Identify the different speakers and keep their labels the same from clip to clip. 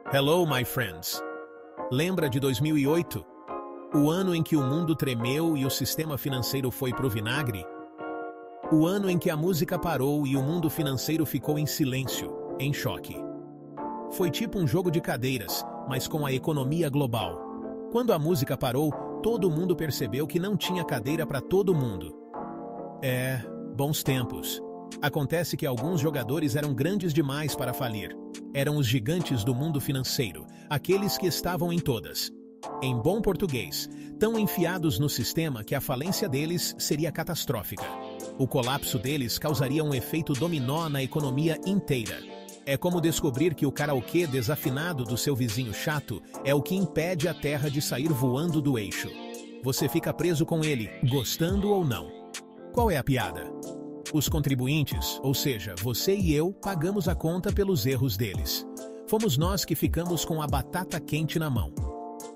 Speaker 1: Hello, my friends. Lembra de 2008? O ano em que o mundo tremeu e o sistema financeiro foi pro vinagre? O ano em que a música parou e o mundo financeiro ficou em silêncio, em choque. Foi tipo um jogo de cadeiras, mas com a economia global. Quando a música parou, todo mundo percebeu que não tinha cadeira para todo mundo. Bons tempos. Acontece que alguns jogadores eram grandes demais para falir. Eram os gigantes do mundo financeiro, aqueles que estavam em todas. Em bom português, tão enfiados no sistema que a falência deles seria catastrófica. O colapso deles causaria um efeito dominó na economia inteira. É como descobrir que o karaokê desafinado do seu vizinho chato é o que impede a Terra de sair voando do eixo. Você fica preso com ele, gostando ou não. Qual é a piada? Os contribuintes, ou seja, você e eu, pagamos a conta pelos erros deles. Fomos nós que ficamos com a batata quente na mão.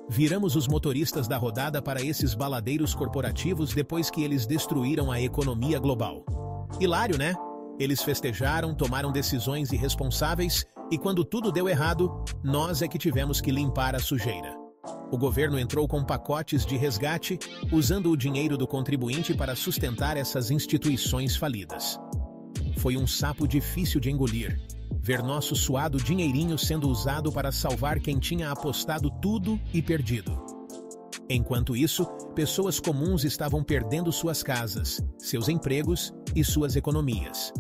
Speaker 1: Viramos os motoristas da rodada para esses baladeiros corporativos depois que eles destruíram a economia global. Hilário, né? Eles festejaram, tomaram decisões irresponsáveis e quando tudo deu errado, nós é que tivemos que limpar a sujeira. O governo entrou com pacotes de resgate, usando o dinheiro do contribuinte para sustentar essas instituições falidas. Foi um sapo difícil de engolir, ver nosso suado dinheirinho sendo usado para salvar quem tinha apostado tudo e perdido. Enquanto isso, pessoas comuns estavam perdendo suas casas, seus empregos e suas economias.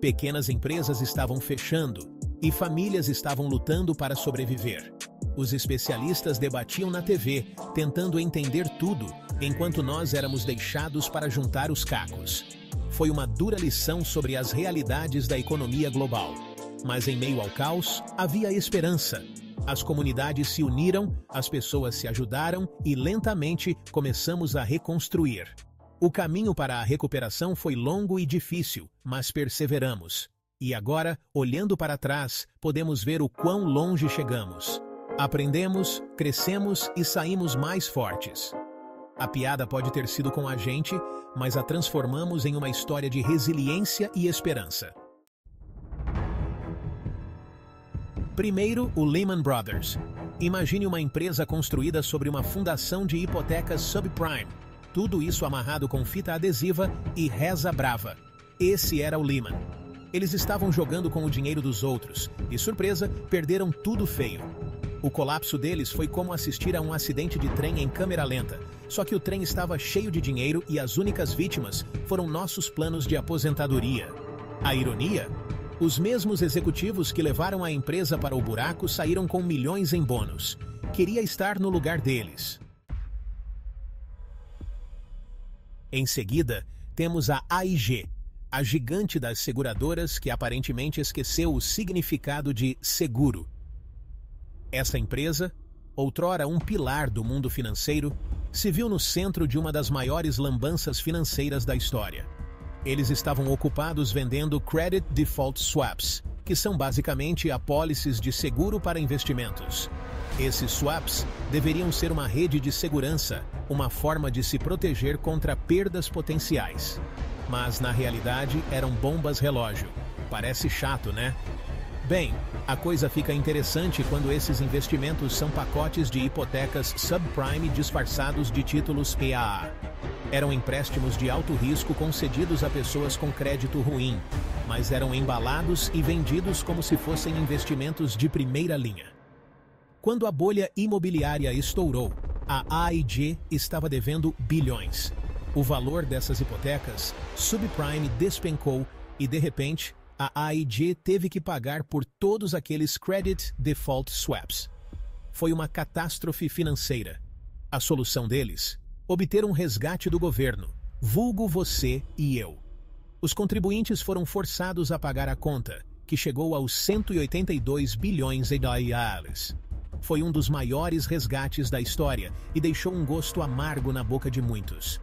Speaker 1: Pequenas empresas estavam fechando e famílias estavam lutando para sobreviver. Os especialistas debatiam na TV, tentando entender tudo, enquanto nós éramos deixados para juntar os cacos. Foi uma dura lição sobre as realidades da economia global. Mas em meio ao caos, havia esperança. As comunidades se uniram, as pessoas se ajudaram e lentamente começamos a reconstruir. O caminho para a recuperação foi longo e difícil, mas perseveramos. E agora, olhando para trás, podemos ver o quão longe chegamos. Aprendemos, crescemos e saímos mais fortes. A piada pode ter sido com a gente, mas a transformamos em uma história de resiliência e esperança. Primeiro, o Lehman Brothers. Imagine uma empresa construída sobre uma fundação de hipotecas subprime. Tudo isso amarrado com fita adesiva e reza brava. Esse era o Lehman. Eles estavam jogando com o dinheiro dos outros e, surpresa, perderam tudo feio. O colapso deles foi como assistir a um acidente de trem em câmera lenta, só que o trem estava cheio de dinheiro e as únicas vítimas foram nossos planos de aposentadoria. A ironia? Os mesmos executivos que levaram a empresa para o buraco saíram com milhões em bônus. Queria estar no lugar deles. Em seguida, temos a AIG, a gigante das seguradoras que aparentemente esqueceu o significado de seguro. Essa empresa, outrora um pilar do mundo financeiro, se viu no centro de uma das maiores lambanças financeiras da história. Eles estavam ocupados vendendo Credit Default Swaps, que são basicamente apólices de seguro para investimentos. Esses swaps deveriam ser uma rede de segurança, uma forma de se proteger contra perdas potenciais. Mas, na realidade, eram bombas relógio. Parece chato, né? Bem, a coisa fica interessante quando esses investimentos são pacotes de hipotecas subprime disfarçados de títulos EAA. Eram empréstimos de alto risco concedidos a pessoas com crédito ruim, mas eram embalados e vendidos como se fossem investimentos de primeira linha. Quando a bolha imobiliária estourou, a AIG estava devendo bilhões. O valor dessas hipotecas subprime despencou e, de repente, a AIG teve que pagar por todos aqueles Credit Default Swaps. Foi uma catástrofe financeira. A solução deles? Obter um resgate do governo, vulgo você e eu. Os contribuintes foram forçados a pagar a conta, que chegou aos 182 bilhões de dólares. Foi um dos maiores resgates da história e deixou um gosto amargo na boca de muitos.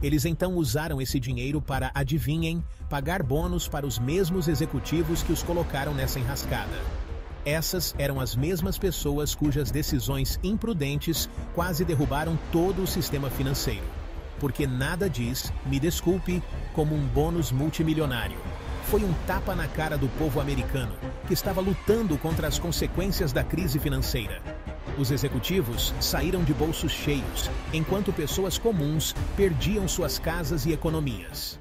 Speaker 1: Eles então usaram esse dinheiro para, adivinhem, pagar bônus para os mesmos executivos que os colocaram nessa enrascada. Essas eram as mesmas pessoas cujas decisões imprudentes quase derrubaram todo o sistema financeiro. Porque nada diz, me desculpe, como um bônus multimilionário. foi um tapa na cara do povo americano, que estava lutando contra as consequências da crise financeira. Os executivos saíram de bolsos cheios, enquanto pessoas comuns perdiam suas casas e economias.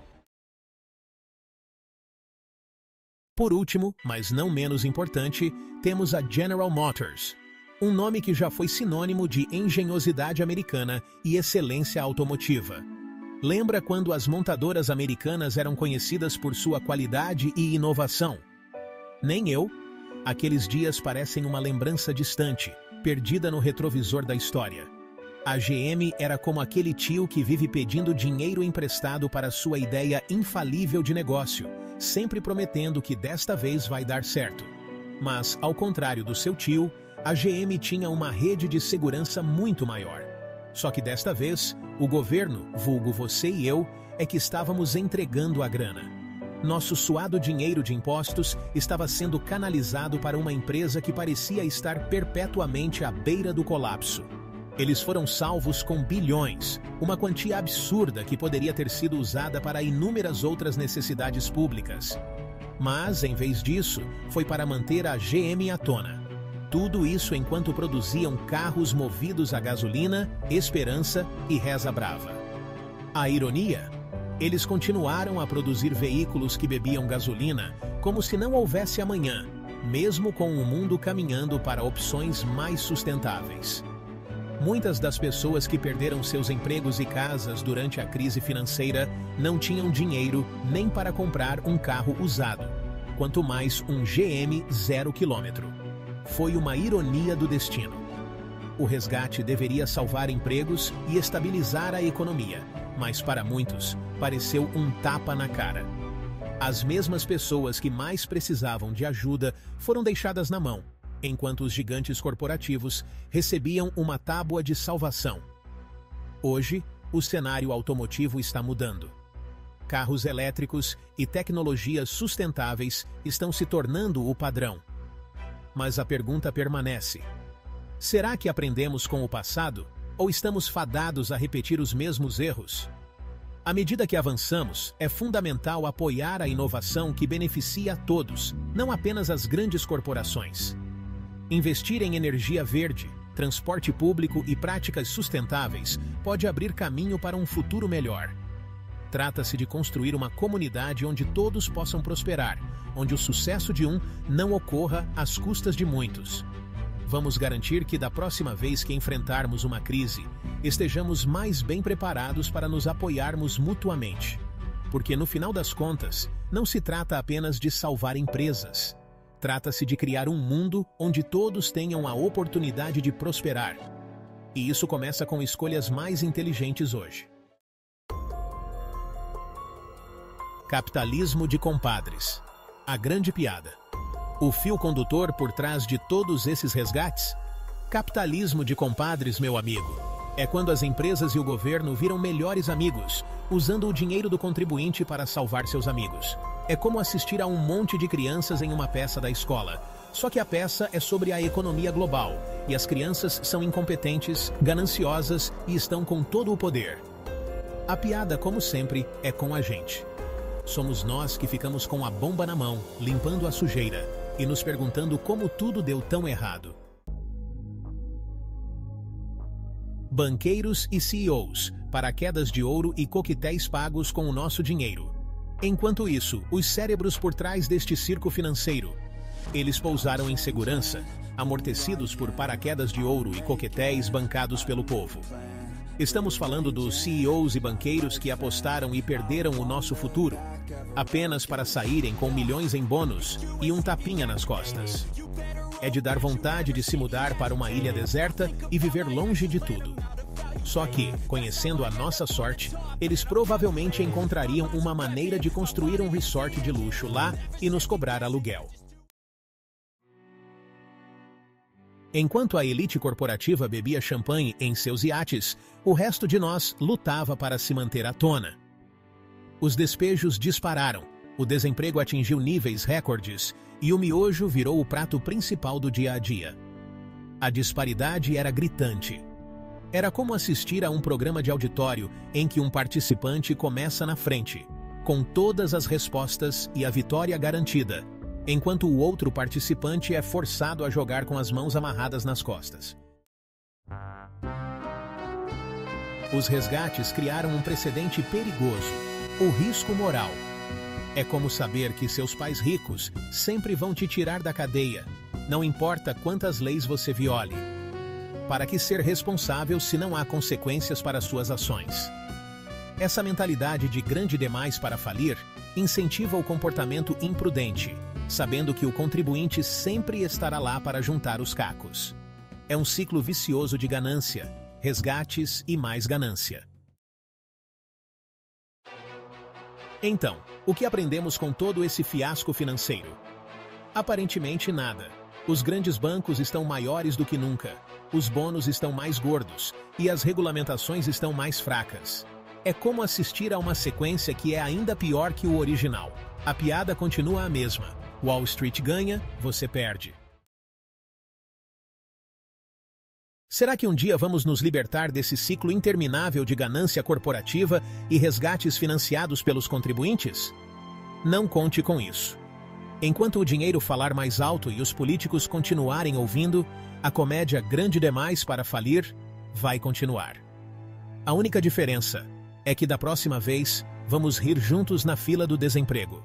Speaker 1: Por último, mas não menos importante, temos a General Motors, um nome que já foi sinônimo de engenhosidade americana e excelência automotiva. Lembra quando as montadoras americanas eram conhecidas por sua qualidade e inovação? Nem eu. Aqueles dias parecem uma lembrança distante, perdida no retrovisor da história. A GM era como aquele tio que vive pedindo dinheiro emprestado para sua ideia infalível de negócio, sempre prometendo que desta vez vai dar certo. Mas, ao contrário do seu tio, a GM tinha uma rede de segurança muito maior. Só que desta vez, o governo, vulgo você e eu, é que estávamos entregando a grana. Nosso suado dinheiro de impostos estava sendo canalizado para uma empresa que parecia estar perpetuamente à beira do colapso. Eles foram salvos com bilhões, uma quantia absurda que poderia ter sido usada para inúmeras outras necessidades públicas. Mas, em vez disso, foi para manter a GM à tona. Tudo isso enquanto produziam carros movidos a gasolina, esperança e reza brava. A ironia? Eles continuaram a produzir veículos que bebiam gasolina como se não houvesse amanhã, mesmo com o mundo caminhando para opções mais sustentáveis. Muitas das pessoas que perderam seus empregos e casas durante a crise financeira não tinham dinheiro nem para comprar um carro usado, quanto mais um GM 0 km. Foi uma ironia do destino. O resgate deveria salvar empregos e estabilizar a economia, mas para muitos, pareceu um tapa na cara. As mesmas pessoas que mais precisavam de ajuda foram deixadas na mão, enquanto os gigantes corporativos recebiam uma tábua de salvação. Hoje, o cenário automotivo está mudando. Carros elétricos e tecnologias sustentáveis estão se tornando o padrão. Mas a pergunta permanece: será que aprendemos com o passado ou estamos fadados a repetir os mesmos erros? À medida que avançamos, é fundamental apoiar a inovação que beneficia a todos, não apenas as grandes corporações. Investir em energia verde, transporte público e práticas sustentáveis pode abrir caminho para um futuro melhor. Trata-se de construir uma comunidade onde todos possam prosperar, onde o sucesso de um não ocorra às custas de muitos. Vamos garantir que da próxima vez que enfrentarmos uma crise, estejamos mais bem preparados para nos apoiarmos mutuamente. Porque no final das contas, não se trata apenas de salvar empresas. Trata-se de criar um mundo onde todos tenham a oportunidade de prosperar. E isso começa com escolhas mais inteligentes hoje. Capitalismo de compadres. A grande piada. O fio condutor por trás de todos esses resgates? Capitalismo de compadres, meu amigo. É quando as empresas e o governo viram melhores amigos, usando o dinheiro do contribuinte para salvar seus amigos. É como assistir a um monte de crianças em uma peça da escola. Só que a peça é sobre a economia global, e as crianças são incompetentes, gananciosas e estão com todo o poder. A piada, como sempre, é com a gente. Somos nós que ficamos com a bomba na mão, limpando a sujeira, e nos perguntando como tudo deu tão errado. Banqueiros e CEOs, paraquedas de ouro e coquetéis pagos com o nosso dinheiro. Enquanto isso, os cérebros por trás deste circo financeiro. Eles pousaram em segurança, amortecidos por paraquedas de ouro e coquetéis bancados pelo povo. Estamos falando dos CEOs e banqueiros que apostaram e perderam o nosso futuro, apenas para saírem com milhões em bônus e um tapinha nas costas. É de dar vontade de se mudar para uma ilha deserta e viver longe de tudo. Só que, conhecendo a nossa sorte, eles provavelmente encontrariam uma maneira de construir um resort de luxo lá e nos cobrar aluguel. Enquanto a elite corporativa bebia champanhe em seus iates, o resto de nós lutava para se manter à tona. Os despejos dispararam, o desemprego atingiu níveis recordes e o miojo virou o prato principal do dia a dia. A disparidade era gritante. Era como assistir a um programa de auditório em que um participante começa na frente, com todas as respostas e a vitória garantida, enquanto o outro participante é forçado a jogar com as mãos amarradas nas costas. Os resgates criaram um precedente perigoso: o risco moral. É como saber que seus pais ricos sempre vão te tirar da cadeia, não importa quantas leis você viole. Para que ser responsável se não há consequências para suas ações? Essa mentalidade de grande demais para falir incentiva o comportamento imprudente, sabendo que o contribuinte sempre estará lá para juntar os cacos. É um ciclo vicioso de ganância, resgates e mais ganância. Então, o que aprendemos com todo esse fiasco financeiro? Aparentemente nada. Os grandes bancos estão maiores do que nunca, os bônus estão mais gordos e as regulamentações estão mais fracas. É como assistir a uma sequência que é ainda pior que o original. A piada continua a mesma. Wall Street ganha, você perde. Será que um dia vamos nos libertar desse ciclo interminável de ganância corporativa e resgates financiados pelos contribuintes? Não conte com isso. Enquanto o dinheiro falar mais alto e os políticos continuarem ouvindo, a comédia grande demais para falir vai continuar. A única diferença é que da próxima vez vamos rir juntos na fila do desemprego.